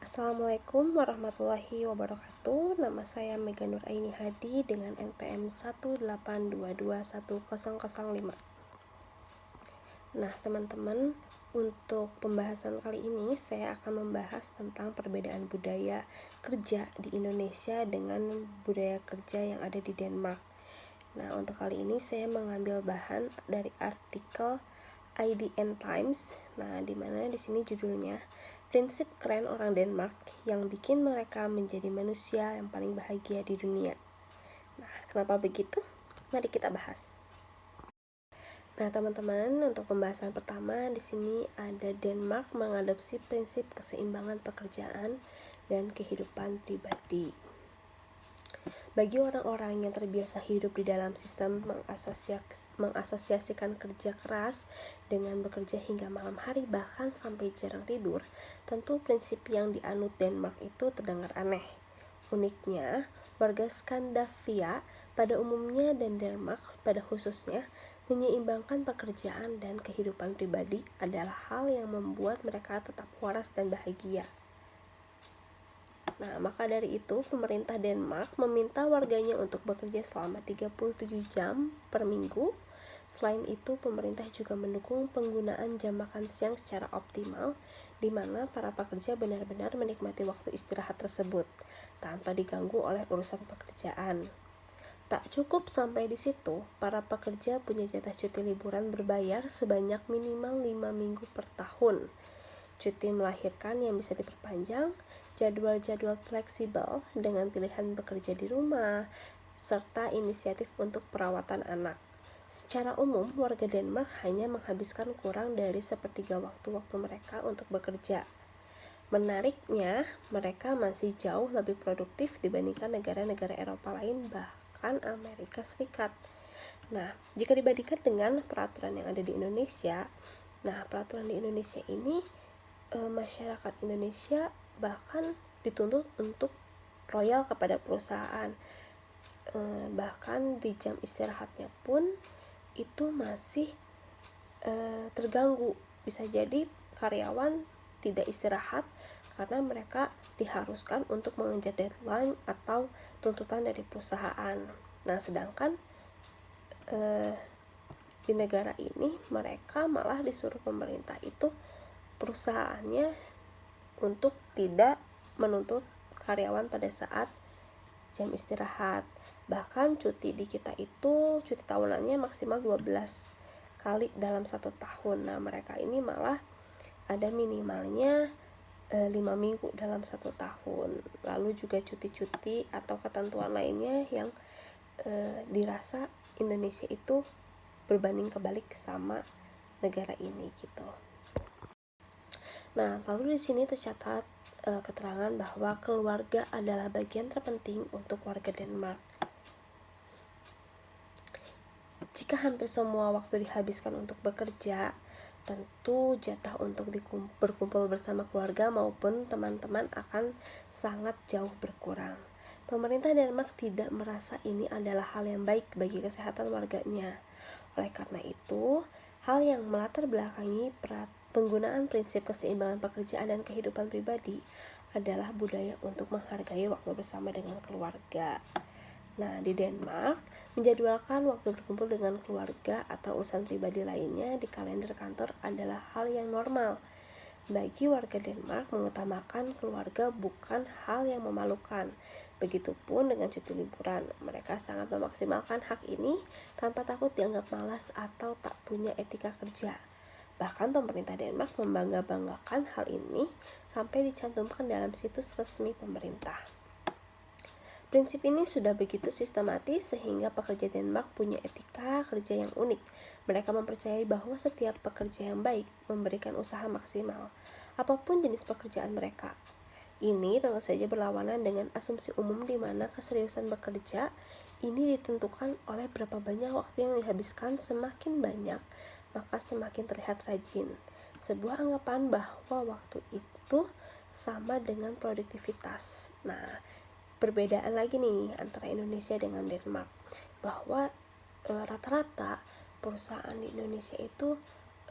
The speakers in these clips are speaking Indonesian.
Assalamualaikum warahmatullahi wabarakatuh. Nama saya Mega Nur Aini Hadi dengan NPM 182210005. Nah, teman-teman, untuk pembahasan kali ini saya akan membahas tentang perbedaan budaya kerja di Indonesia dengan budaya kerja yang ada di Denmark. Nah, untuk kali ini saya mengambil bahan dari artikel IDN Times. Nah, di mana di sini judulnya Prinsip Keren Orang Denmark yang Bikin Mereka Menjadi Manusia yang Paling Bahagia di Dunia. Nah, kenapa begitu? Mari kita bahas. Nah, teman-teman, untuk pembahasan pertama di sini ada Denmark mengadopsi prinsip keseimbangan pekerjaan dan kehidupan pribadi. Bagi orang-orang yang terbiasa hidup di dalam sistem mengasosiasikan kerja keras dengan bekerja hingga malam hari bahkan sampai jarang tidur, tentu prinsip yang dianut Denmark itu terdengar aneh. Uniknya, warga Skandinavia pada umumnya dan Denmark pada khususnya menyeimbangkan pekerjaan dan kehidupan pribadi adalah hal yang membuat mereka tetap waras dan bahagia. Nah, maka dari itu pemerintah Denmark meminta warganya untuk bekerja selama 37 jam per minggu. Selain itu, pemerintah juga mendukung penggunaan jam makan siang secara optimal, di mana para pekerja benar-benar menikmati waktu istirahat tersebut tanpa diganggu oleh urusan pekerjaan. Tak cukup sampai di situ, para pekerja punya jatah cuti liburan berbayar sebanyak minimal 5 minggu per tahun. Cuti melahirkan yang bisa diperpanjang, jadwal-jadwal fleksibel dengan pilihan bekerja di rumah, serta inisiatif untuk perawatan anak. Secara umum, warga Denmark hanya menghabiskan kurang dari sepertiga waktu-waktu mereka untuk bekerja. Menariknya, mereka masih jauh lebih produktif dibandingkan negara-negara Eropa lain, bahkan Amerika Serikat. Nah, jika dibandingkan dengan peraturan yang ada di Indonesia, peraturan di Indonesia ini masyarakat Indonesia bahkan dituntut untuk loyal kepada perusahaan. Bahkan di jam istirahatnya pun itu masih terganggu. Bisa jadi karyawan tidak istirahat karena mereka diharuskan untuk mengejar deadline atau tuntutan dari perusahaan. Nah, sedangkan di negara ini mereka malah disuruh pemerintah itu perusahaannya untuk tidak menuntut karyawan pada saat jam istirahat. Bahkan cuti di kita itu cuti tahunannya maksimal 12 kali dalam 1 tahun. Nah, mereka ini malah ada minimalnya 5 minggu dalam 1 tahun. Lalu juga cuti-cuti atau ketentuan lainnya yang dirasa Indonesia itu berbanding kebalik sama negara ini gitu. Nah, lalu di sini tercatat keterangan bahwa keluarga adalah bagian terpenting untuk warga Denmark. Jika hampir semua waktu dihabiskan untuk bekerja, tentu jatah untuk berkumpul bersama keluarga maupun teman-teman akan sangat jauh berkurang. Pemerintah Denmark tidak merasa ini adalah hal yang baik bagi kesehatan warganya. Oleh karena itu, hal yang melatar belakangi penggunaan prinsip keseimbangan pekerjaan dan kehidupan pribadi adalah budaya untuk menghargai waktu bersama dengan keluarga. Nah, di Denmark, menjadwalkan waktu berkumpul dengan keluarga atau urusan pribadi lainnya di kalender kantor adalah hal yang normal. Bagi warga Denmark, mengutamakan keluarga bukan hal yang memalukan. Begitupun dengan cuti liburan. Mereka sangat memaksimalkan hak ini tanpa takut dianggap malas atau tak punya etika kerja. Bahkan pemerintah Denmark membangga-banggakan hal ini sampai dicantumkan dalam situs resmi pemerintah. Prinsip ini sudah begitu sistematis sehingga pekerja Denmark punya etika kerja yang unik. Mereka mempercayai bahwa setiap pekerja yang baik memberikan usaha maksimal, apapun jenis pekerjaan mereka. Ini tentu saja berlawanan dengan asumsi umum di mana keseriusan bekerja ini ditentukan oleh berapa banyak waktu yang dihabiskan. Semakin banyak, maka semakin terlihat rajin. Sebuah anggapan bahwa waktu itu sama dengan produktivitas. Nah, perbedaan lagi nih antara Indonesia dengan Denmark, bahwa rata-rata perusahaan di Indonesia itu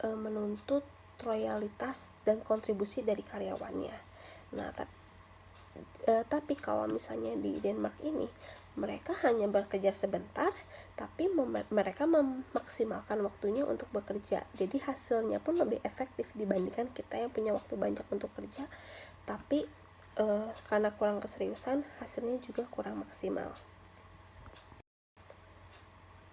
menuntut royalitas dan kontribusi dari karyawannya. Nah, Tapi kalau misalnya di Denmark ini mereka hanya bekerja sebentar, tapi mereka memaksimalkan waktunya untuk bekerja. Jadi hasilnya pun lebih efektif dibandingkan kita yang punya waktu banyak untuk kerja, tapi karena kurang keseriusan, hasilnya juga kurang maksimal.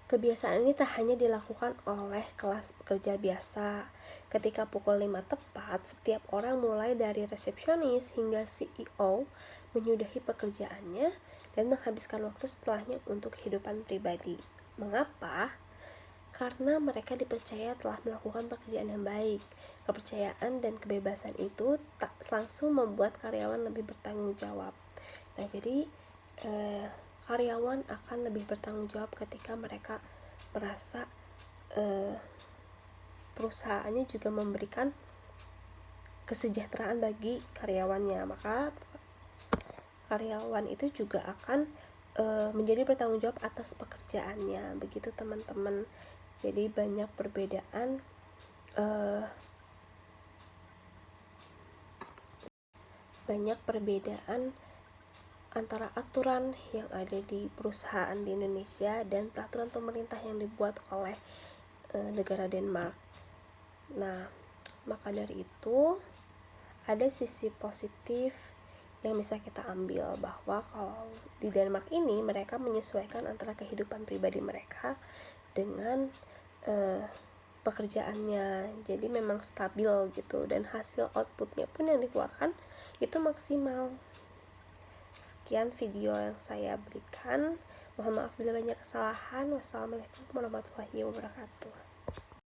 Kebiasaan ini tak hanya dilakukan oleh kelas pekerja biasa. Ketika pukul 5 tepat, setiap orang mulai dari resepsionis hingga CEO menyudahi pekerjaannya dan menghabiskan waktu setelahnya untuk kehidupan pribadi. Mengapa? Karena mereka dipercaya telah melakukan pekerjaan yang baik. Kepercayaan dan kebebasan itu tak langsung membuat karyawan lebih bertanggung jawab. Nah, jadi karyawan akan lebih bertanggung jawab ketika mereka merasa perusahaannya juga memberikan kesejahteraan bagi karyawannya. Maka karyawan itu juga akan menjadi bertanggung jawab atas pekerjaannya. Begitu teman-teman. Jadi banyak perbedaan antara aturan yang ada di perusahaan di Indonesia dan peraturan pemerintah yang dibuat oleh negara Denmark. Nah, maka dari itu ada sisi positif yang bisa kita ambil, bahwa kalau di Denmark ini mereka menyesuaikan antara kehidupan pribadi mereka dengan pekerjaannya. Jadi memang stabil gitu, dan hasil outputnya pun yang dikeluarkan itu maksimal. Sekian video yang saya berikan. Mohon maaf bila banyak kesalahan. Wassalamualaikum warahmatullahi wabarakatuh.